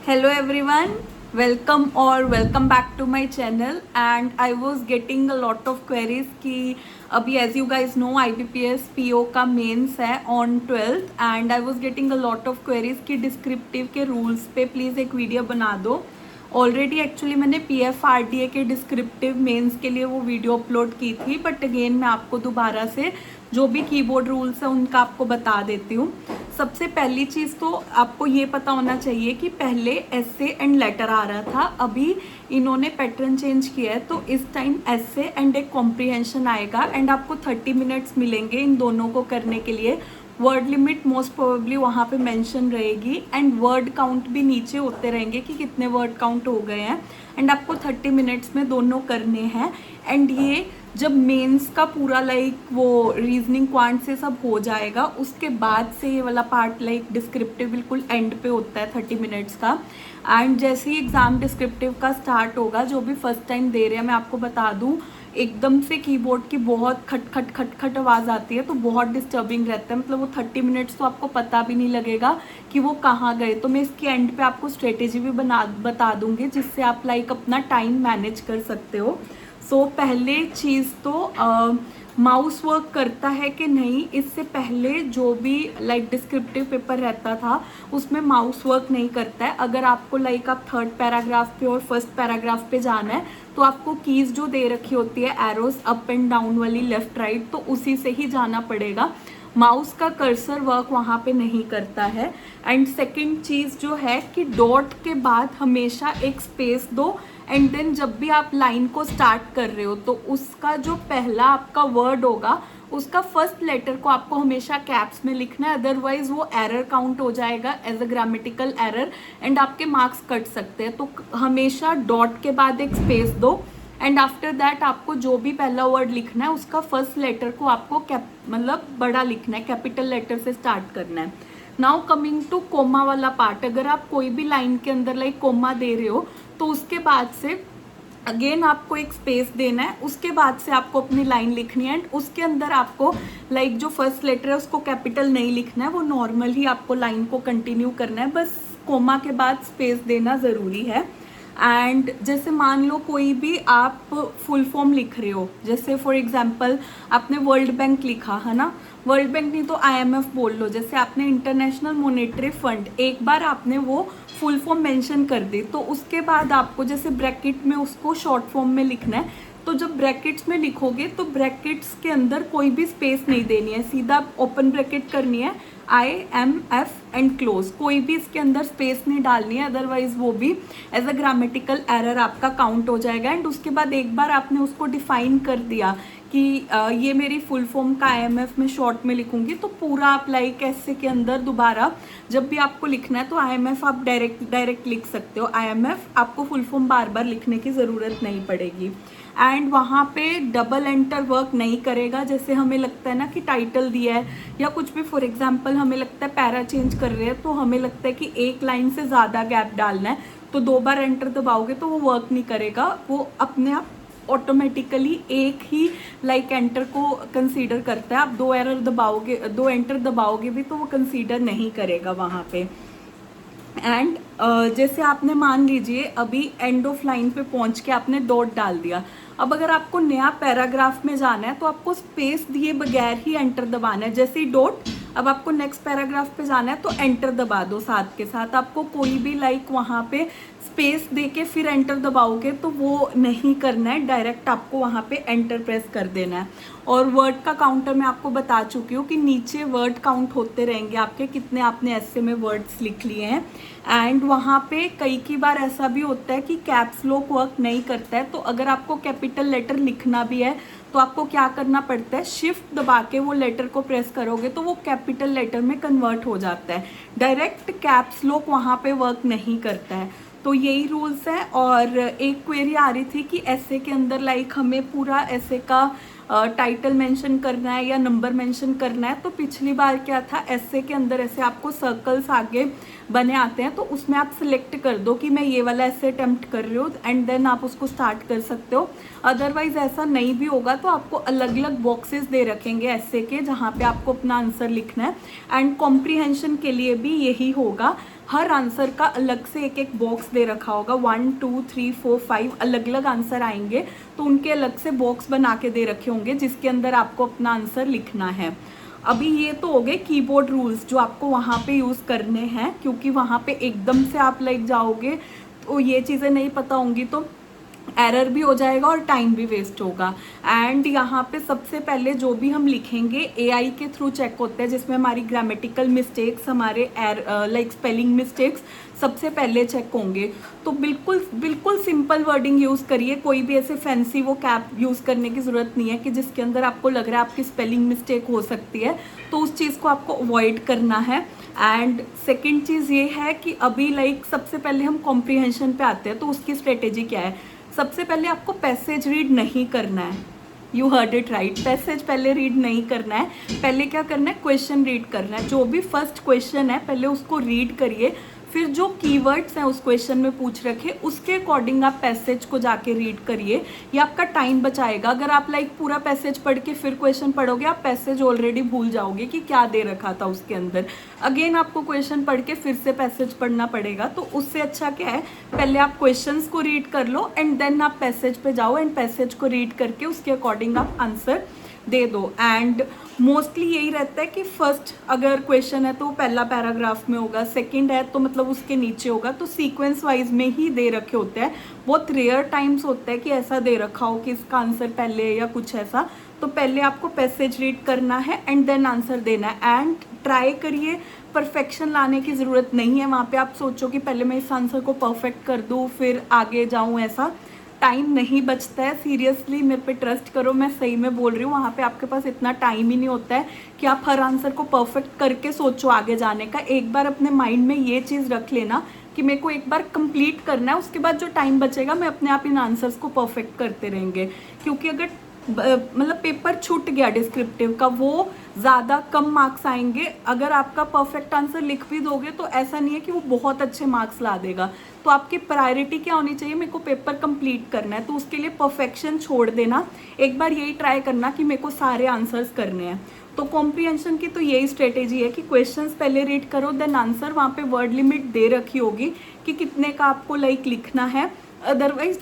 Hello everyone, welcome back to my channel. And I was getting a lot of queries कि अभी as you guys know IBPS PO का mains है on 12th and I was getting a lot of queries कि descriptive के rules पे please एक video बना दो. ऑलरेडी एक्चुअली मैंने PFRDA के डिस्क्रिप्टिव मेंस के लिए वो वीडियो अपलोड की थी, बट अगेन मैं आपको दोबारा से जो भी कीबोर्ड रूल्स है उनका आपको बता देती हूँ. सबसे पहली चीज़ तो आपको ये पता होना चाहिए कि पहले एसे एंड लेटर आ रहा था, अभी इन्होंने पैटर्न चेंज किया है तो इस टाइम एसे एंड एक कॉम्प्रिहेंशन आएगा एंड आपको 30 मिनट्स मिलेंगे इन दोनों को करने के लिए. वर्ड लिमिट मोस्ट प्रोबेबली वहाँ पे मेंशन रहेगी एंड वर्ड काउंट भी नीचे होते रहेंगे कि कितने वर्ड काउंट हो गए हैं एंड आपको 30 मिनट्स में दोनों करने हैं. एंड ये जब मेंस का पूरा वो रीजनिंग क्वांट से सब हो जाएगा उसके बाद से ये वाला पार्ट डिस्क्रिप्टिव बिल्कुल एंड पे होता है 30 मिनट्स का. एंड जैसे ही एग्ज़ाम डिस्क्रिप्टिव का स्टार्ट होगा, जो भी फर्स्ट टाइम दे रहे हैं मैं आपको बता दूं, एकदम से कीबोर्ड की बहुत खट खट खट खट आवाज़ आती है तो बहुत डिस्टर्बिंग रहता है. मतलब वो 30 मिनट्स तो आपको पता भी नहीं लगेगा कि वो कहाँ गए. तो मैं इसके एंड पे आपको स्ट्रेटेजी भी बता दूंगी जिससे आप अपना टाइम मैनेज कर सकते हो. सो पहले चीज़ तो माउस वर्क करता है कि नहीं, इससे पहले जो भी डिस्क्रिप्टिव पेपर रहता था उसमें माउस वर्क नहीं करता है. अगर आपको आप थर्ड पैराग्राफ पे और फर्स्ट पैराग्राफ पे जाना है तो आपको कीज़ जो दे रखी होती है एरोज अप एंड डाउन वाली लेफ्ट राइट, तो उसी से ही जाना पड़ेगा. माउस का कर्सर वर्क वहाँ पे नहीं करता है. एंड सेकंड चीज़ जो है कि डॉट के बाद हमेशा एक स्पेस दो एंड देन जब भी आप लाइन को स्टार्ट कर रहे हो तो उसका जो पहला आपका वर्ड होगा उसका फर्स्ट लेटर को आपको हमेशा कैप्स में लिखना है, अदरवाइज वो एरर काउंट हो जाएगा as a grammatical error and आपके मार्क्स कट सकते हैं. तो हमेशा डॉट के बाद एक स्पेस दो एंड आफ्टर दैट आपको जो भी पहला वर्ड लिखना है उसका फर्स्ट लेटर को आपको बड़ा लिखना है, कैपिटल लेटर से स्टार्ट करना है. नाउ कमिंग टू कोमा वाला पार्ट, अगर आप कोई भी लाइन के अंदर कोमा दे रहे हो तो उसके बाद से अगेन आपको एक स्पेस देना है, उसके बाद से आपको अपनी लाइन लिखनी है एंड उसके अंदर आपको जो फर्स्ट लेटर है उसको कैपिटल नहीं लिखना है, वो नॉर्मल ही आपको लाइन को कंटिन्यू करना है, बस कोमा के बाद स्पेस देना ज़रूरी है. एंड जैसे मान लो कोई भी आप फुल फॉर्म लिख रहे हो, जैसे फॉर एग्जांपल आपने वर्ल्ड बैंक लिखा है ना, वर्ल्ड बैंक नहीं तो IMF बोल लो. जैसे आपने इंटरनेशनल मॉनेटरी फंड एक बार आपने वो फुल फॉर्म मेंशन कर दी तो उसके बाद आपको जैसे ब्रैकेट में उसको शॉर्ट फॉर्म में लिखना है. तो जब ब्रैकेट्स में लिखोगे तो ब्रैकेट्स के अंदर कोई भी स्पेस नहीं देनी है, सीधा ओपन ब्रैकेट करनी है IMF एंड क्लोज, कोई भी इसके अंदर स्पेस नहीं डालनी है, अदरवाइज वो भी एज अ ग्रामेटिकल एरर आपका काउंट हो जाएगा. एंड उसके बाद एक बार आपने उसको डिफाइन कर दिया कि ये मेरी फुल फॉर्म का IMF में शॉर्ट में लिखूंगी, तो पूरा आप ऐसे के अंदर दोबारा जब भी आपको लिखना है तो IMF आप डायरेक्ट लिख सकते हो. IMF आपको फुल फॉर्म बार बार लिखने की ज़रूरत नहीं पड़ेगी. एंड वहाँ पे डबल एंटर वर्क नहीं करेगा. जैसे हमें लगता है ना कि टाइटल दिया है या कुछ भी, फॉर एग्जांपल हमें लगता है पैरा चेंज कर रहे हैं तो हमें लगता है कि एक लाइन से ज़्यादा गैप डालना है, तो 2 बार एंटर दबाओगे तो वो वर्क नहीं करेगा, वो अपने आप ऑटोमेटिकली एक ही एंटर को कंसीडर करता है. आप 2 एंटर दबाओगे भी तो वो कंसीडर नहीं करेगा वहाँ पे. एंड जैसे आपने मान लीजिए अभी एंड ऑफ लाइन पे पहुंच के आपने डॉट डाल दिया, अब अगर आपको नया पैराग्राफ में जाना है तो आपको स्पेस दिए बगैर ही एंटर दबाना है. जैसे ही डॉट, अब आपको नेक्स्ट पैराग्राफ पे जाना है तो एंटर दबा दो साथ के साथ. आपको कोई भी वहाँ पे स्पेस दे के फिर एंटर दबाओगे तो वो नहीं करना है, डायरेक्ट आपको वहाँ पे एंटर प्रेस कर देना है. और वर्ड का काउंटर मैं आपको बता चुकी हूँ कि नीचे वर्ड काउंट होते रहेंगे आपके, कितने आपने ऐसे में वर्ड्स लिख लिए हैं. एंड वहाँ पे कई बार ऐसा भी होता है कि कैप्स लॉक वर्क नहीं करता है, तो अगर आपको कैपिटल लेटर लिखना भी है तो आपको क्या करना पड़ता है, शिफ्ट दबा के वो लेटर को प्रेस करोगे तो वो कैपिटल लेटर में कन्वर्ट हो जाता है. डायरेक्ट कैप्स लॉक वहाँ पे वर्क नहीं करता है. तो यही रूल्स है. और एक क्वेरी आ रही थी कि ऐसे के अंदर हमें पूरा ऐसे का टाइटल मेंशन करना है या नंबर मेंशन करना है. तो पिछली बार क्या था, ऐसे के अंदर ऐसे आपको सर्कल्स आगे बने आते हैं तो उसमें आप सिलेक्ट कर दो कि मैं ये वाला ऐसे अटेम्प्ट कर रही हूँ एंड देन आप उसको स्टार्ट कर सकते हो. अदरवाइज ऐसा नहीं भी होगा तो आपको अलग अलग बॉक्सेस दे रखेंगे ऐसे के जहाँ पे आपको अपना आंसर लिखना है. एंड कॉम्प्रीहेंशन के लिए भी यही होगा. हर आंसर का अलग से एक एक बॉक्स दे रखा होगा, 1 2 3 4 5 अलग अलग आंसर आएंगे, तो उनके अलग से बॉक्स बना के दे रखे होंगे जिसके अंदर आपको अपना आंसर लिखना है। अभी ये तो हो गए कीबोर्ड रूल्स जो आपको वहाँ पे यूज़ करने हैं, क्योंकि वहाँ पे एकदम से आप लाइक जाओगे तो ये चीज़ें नहीं पता होंगी तो एरर भी हो जाएगा और टाइम भी वेस्ट होगा। एंड यहाँ पे सबसे पहले जो भी हम लिखेंगे एआई के थ्रू चेक होते हैं, जिसमें हमारी ग्रामेटिकल मिस्टेक्स, हमारे लाइक स्पेलिंग मिस्टेक्स सबसे पहले चेक होंगे। तो बिल्कुल बिल्कुल सिंपल वर्डिंग यूज़ करिए, कोई भी ऐसे फैंसी वो कैप यूज़ करने की ज़रूरत नहीं है कि जिसके अंदर आपको लग रहा है आपकी स्पेलिंग मिस्टेक हो सकती है, तो उस चीज़ को आपको अवॉइड करना है। एंड सेकेंड चीज़ ये है कि अभी लाइक सबसे पहले हम कॉम्प्रीहेंशन पे आते हैं, तो उसकी स्ट्रेटेजी क्या है। सबसे पहले आपको पैसेज रीड नहीं करना है, you heard it right, passage पहले रीड नहीं करना है। पहले क्या करना है, क्वेश्चन रीड करना है। जो भी फर्स्ट क्वेश्चन है पहले उसको रीड करिए, फिर जो कीवर्ड्स हैं उस क्वेश्चन में पूछ रखे उसके अकॉर्डिंग आप पैसेज को जाके रीड करिए। ये आपका टाइम बचाएगा। अगर आप लाइक पूरा पैसेज पढ़ के फिर क्वेश्चन पढ़ोगे, आप पैसेज ऑलरेडी भूल जाओगे कि क्या दे रखा था उसके अंदर। अगेन आपको क्वेश्चन पढ़ के फिर से पैसेज पढ़ना पड़ेगा। तो उससे अच्छा क्या है, पहले आप क्वेश्चंस को रीड कर लो एंड देन आप पैसेज पे जाओ एंड पैसेज को रीड करके उसके अकॉर्डिंग आप आंसर दे दो। एंड मोस्टली यही रहता है कि फर्स्ट अगर क्वेश्चन है तो पहला पैराग्राफ में होगा, सेकंड है तो मतलब उसके नीचे होगा, तो सीक्वेंस वाइज में ही दे रखे होते हैं। बहुत रेयर टाइम्स होता है कि ऐसा दे रखा हो कि इसका आंसर पहले या कुछ ऐसा। तो पहले आपको पैसेज रीड करना है एंड देन आंसर देना है। एंड ट्राई करिए, परफेक्शन लाने की ज़रूरत नहीं है वहाँ पे आप सोचो कि पहले मैं इस आंसर को परफेक्ट कर दूँ फिर आगे जाऊँ, ऐसा टाइम नहीं बचता है। सीरियसली मेरे पे ट्रस्ट करो, मैं सही में बोल रही हूँ। वहाँ पे आपके पास इतना टाइम ही नहीं होता है कि आप हर आंसर को परफेक्ट करके सोचो आगे जाने का। एक बार अपने माइंड में ये चीज़ रख लेना कि मेरे को एक बार कंप्लीट करना है, उसके बाद जो टाइम बचेगा मैं अपने आप इन आंसर्स को परफेक्ट करते रहेंगे। क्योंकि अगर मतलब पेपर छूट गया डिस्क्रिप्टिव का, वो ज़्यादा कम मार्क्स आएंगे। अगर आपका परफेक्ट आंसर लिख भी दोगे तो ऐसा नहीं है कि वो बहुत अच्छे मार्क्स ला देगा। तो आपकी प्रायोरिटी क्या होनी चाहिए, मेरे को पेपर कंप्लीट करना है, तो उसके लिए परफेक्शन छोड़ देना। एक बार यही ट्राई करना कि मेरे को सारे आंसर्स करने हैं। तो कॉम्प्रीहेंशन की तो यही स्ट्रेटेजी है कि क्वेश्चंस पहले रीड करो देन आंसर। वहाँ पे वर्ड लिमिट दे रखी होगी कि कितने का आपको लाइक लिखना है। अदरवाइज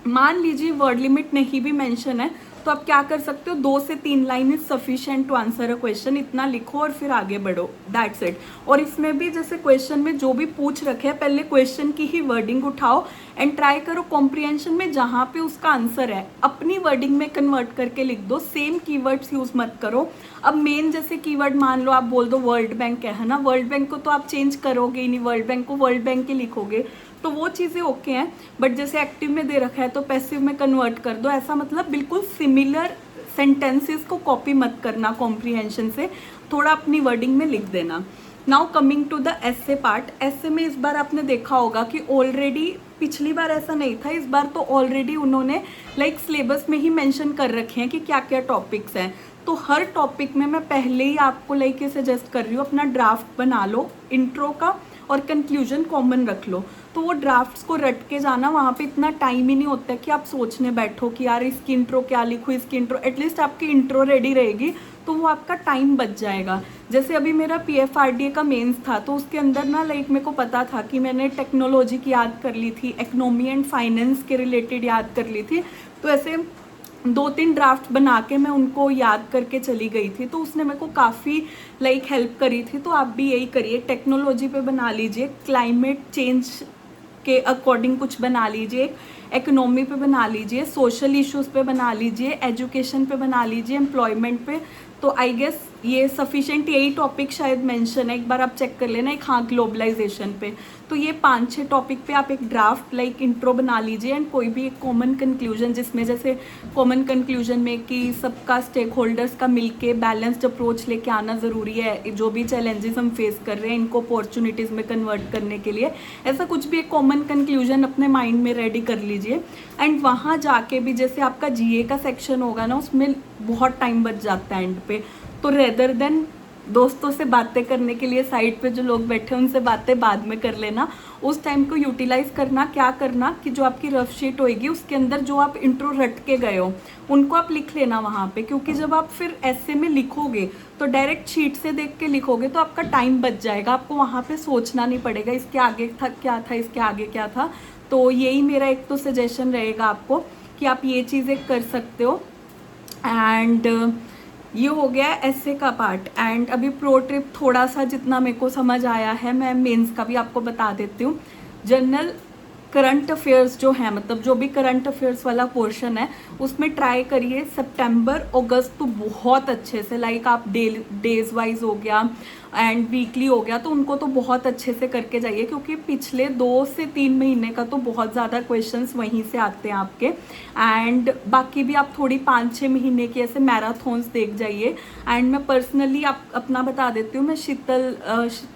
मान लीजिए वर्ड लिमिट नहीं भी मेंशन है तो आप क्या कर सकते हो, 2 से 3 line is sufficient to answer a question, इतना लिखो और फिर आगे बढ़ो, दैट्स इट। और इसमें भी जैसे क्वेश्चन में जो भी पूछ रखे हैं पहले क्वेश्चन की ही वर्डिंग उठाओ एंड ट्राई करो कॉम्प्रीहेंशन में जहाँ पे उसका आंसर है अपनी वर्डिंग में कन्वर्ट करके लिख दो। सेम कीवर्ड्स यूज मत करो। अब मेन जैसे कीवर्ड मान लो आप बोल दो वर्ल्ड बैंक है ना, वर्ल्ड बैंक को तो आप चेंज करोगे ही नहीं, वर्ल्ड बैंक को वर्ल्ड बैंक के लिखोगे, तो वो चीज़ें ओके हैं। बट जैसे एक्टिव में दे रखा है तो पैसिव में कन्वर्ट कर दो, ऐसा मतलब बिल्कुल सिमिलर सेंटेंसेस को कॉपी मत करना कॉम्प्रीहेंशन से, थोड़ा अपनी वर्डिंग में लिख देना। Now coming to the essay part. Essay में इस बार आपने देखा होगा कि ऑलरेडी, पिछली बार ऐसा नहीं था, इस बार तो ऑलरेडी उन्होंने लाइक सिलेबस में ही मेंशन कर रखे हैं कि क्या क्या टॉपिक्स हैं। तो हर टॉपिक में मैं पहले ही आपको लाइक ये सजेस्ट कर रही हूँ अपना ड्राफ्ट बना लो, इंट्रो का और कंक्लूजन कॉमन रख लो। तो वो ड्राफ्ट्स को रट के जाना, वहाँ पे इतना टाइम ही नहीं होता कि आप सोचने बैठो कि यार इसकी इंट्रो क्या लिखूँ, इसकी इंट्रो। एटलीस्ट आपकी इंट्रो रेडी रहेगी तो वो आपका टाइम बच जाएगा। जैसे अभी मेरा PFRDA का मेंस था तो उसके अंदर ना लाइक मेरे को पता था कि मैंने टेक्नोलॉजी की याद कर ली थी, इकोनॉमी एंड फाइनेंस के रिलेटेड याद कर ली थी। तो ऐसे 2-3 ड्राफ्ट बना के मैं उनको याद करके चली गई थी, तो उसने मेरे को काफ़ी लाइक हेल्प करी थी। तो आप भी यही करिए, टेक्नोलॉजी पे बना लीजिए, क्लाइमेट चेंज के अकॉर्डिंग कुछ बना लीजिए, इकोनॉमी पे बना लीजिए, सोशल इश्यूज़ पे बना लीजिए, एजुकेशन पे बना लीजिए, एम्प्लॉयमेंट पे। तो आई गेस ये सफिशेंट, यही टॉपिक शायद मेंशन है, एक बार आप चेक कर लेना। एक हाँ ग्लोबलाइजेशन पे, तो ये 5-6 टॉपिक पे आप एक ड्राफ्ट लाइक इंट्रो बना लीजिए एंड कोई भी एक कॉमन कंक्लूजन, जिसमें जैसे कॉमन कंक्लूजन में कि सबका स्टेक होल्डर्स का मिलके बैलेंस्ड अप्रोच लेके आना ज़रूरी है, जो भी चैलेंजेस हम फेस कर रहे हैं इनको अपॉर्चुनिटीज़ में कन्वर्ट करने के लिए, ऐसा कुछ भी एक कॉमन कंक्लूजन अपने माइंड में रेडी कर लीजिए। एंड वहाँ जाके भी जैसे आपका GA का सेक्शन होगा ना, उसमें बहुत टाइम बच जाता है एंड पे, तो रेदर देन दोस्तों से बातें करने के लिए साइड पे जो लोग बैठे हैं उनसे बातें बाद में कर लेना। उस टाइम को यूटिलाइज करना। क्या करना कि जो आपकी रफ शीट होएगी उसके अंदर जो आप इंट्रो रट के गए हो उनको आप लिख लेना वहाँ पे, क्योंकि जब आप फिर ऐसे में लिखोगे तो डायरेक्ट शीट से देख के लिखोगे तो आपका टाइम बच जाएगा, आपको वहाँ पे सोचना नहीं पड़ेगा इसके आगे था क्या था, इसके आगे क्या था। तो यही मेरा एक तो सजेशन रहेगा आपको कि आप ये चीज़ें कर सकते हो। एंड ये हो गया ऐसे का पार्ट। एंड अभी प्रो ट्रिप थोड़ा सा जितना मेरे को समझ आया है मैं मेंस का भी आपको बता देती हूँ। जनरल करंट अफेयर्स जो है, मतलब जो भी करंट अफेयर्स वाला पोर्शन है उसमें ट्राई करिए सितंबर अगस्त तो बहुत अच्छे से, लाइक आप डेज वाइज हो गया एंड वीकली हो गया तो उनको तो बहुत अच्छे से करके जाइए, क्योंकि पिछले 2 से 3 महीने का तो बहुत ज़्यादा क्वेश्चंस वहीं से आते हैं आपके। एंड बाकी भी आप थोड़ी 5-6 महीने की ऐसे मैराथन्स देख जाइए। एंड मैं पर्सनली आप अपना बता देती हूँ, मैं शीतल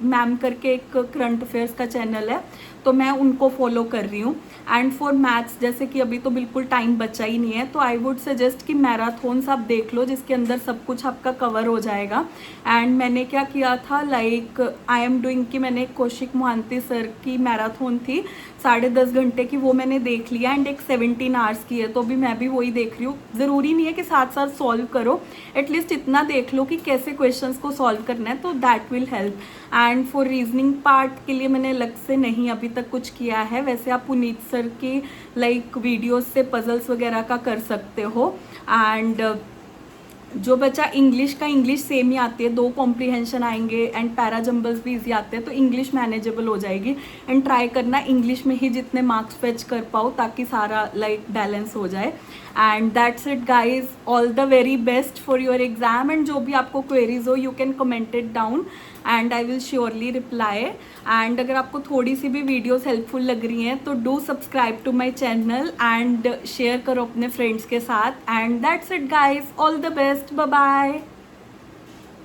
मैम करके एक करंट अफेयर्स का चैनल है तो मैं उनको फॉलो कर रही हूँ। एंड फॉर मैथ्स जैसे कि अभी तो बिल्कुल टाइम बचा ही नहीं है तो आई वुड सजेस्ट कि मैराथन्स आप देख लो जिसके अंदर सब कुछ आपका कवर हो जाएगा। एंड मैंने क्या किया था, लाइक आई एम डूइंग कि मैंने कौशिक मोहांती सर की मैराथन थी 10.5 घंटे की, वो मैंने देख लिया। एंड एक 17 आवर्स की है तो भी मैं भी वही देख रही हूँ। ज़रूरी नहीं है कि साथ साथ सॉल्व करो, एटलीस्ट इतना देख लो कि कैसे क्वेश्चंस को सॉल्व करना है, तो that will help. And for reasoning part के लिए मैंने अलग से नहीं अभी तक कुछ किया है। वैसे आप पुनीत सर की लाइक वीडियोस से पजल्स वगैरह का कर सकते हो। एंड जो बच्चा इंग्लिश का, इंग्लिश सेम ही आती है, 2 कॉम्प्रीहेंशन आएंगे एंड पैरा जंबल्स भी इजी आते हैं तो इंग्लिश मैनेजेबल हो जाएगी। एंड ट्राई करना इंग्लिश में ही जितने मार्क्स फेच कर पाओ ताकि सारा लाइक बैलेंस हो जाए। And that's it guys, all the very best for your exam. And जो भी आपको क्वेरीज हो you can comment it down and I will surely reply. And अगर आपको थोड़ी सी भी वीडियोस हेल्पफुल लग रही हैं तो do subscribe to my channel and share करो अपने फ्रेंड्स के साथ। And that's it guys, all the best, bye bye.